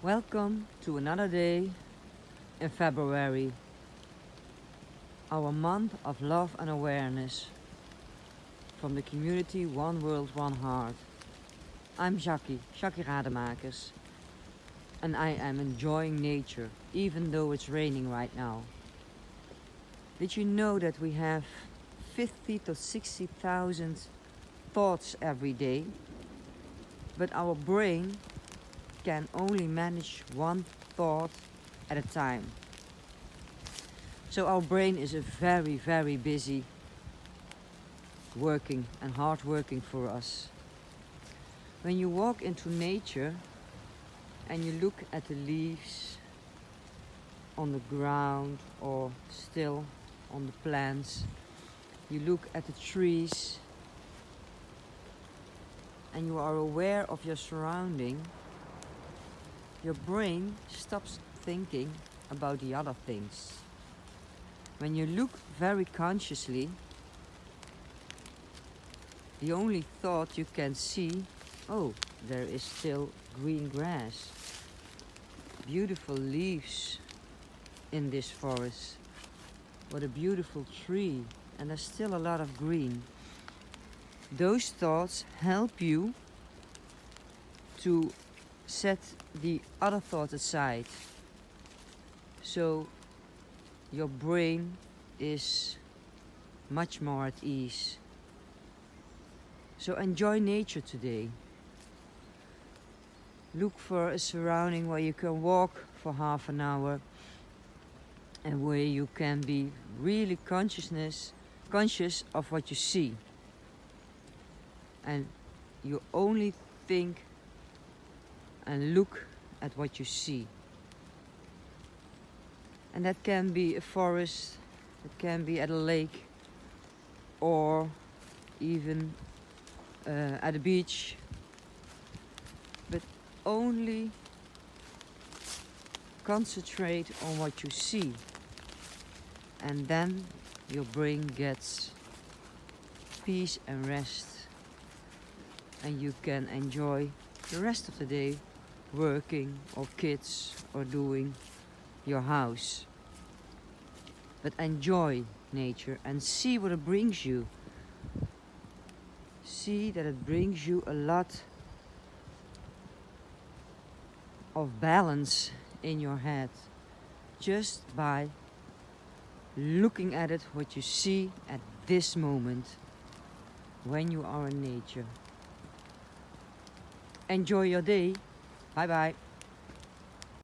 Welcome to another day in February, our month of love and awareness from the community One World, One Heart. I'm Jackie Rademakers, and I am enjoying nature even though it's raining right now. Did you know that we have 50 to 60,000 thoughts every day, but our brain can only manage one thought at a time. So our brain is a very, very busy working and hard working for us. When you walk into nature and you look at the leaves on the ground or still on the plants, you look at the trees and you are aware of your surrounding, your brain stops thinking about the other things. When you look very consciously, the only thought you can see, oh, there is still green grass, beautiful leaves in this forest, what a beautiful tree, and there's still a lot of green. Those thoughts help you to set the other thoughts aside, so your brain is much more at ease. So enjoy nature today. Look for a surrounding where you can walk for half an hour and where you can be really conscious of what you see, and you only think and look at what you see. And that can be a forest, it can be at a lake, or even at a beach, but only concentrate on what you see, and then your brain gets peace and rest, and you can enjoy the rest of the day working or kids or doing your house. But enjoy nature and see what it brings you. See that it brings you a lot of balance in your head just by looking at it, what you see at this moment when you are in nature. Enjoy your day. Bye bye.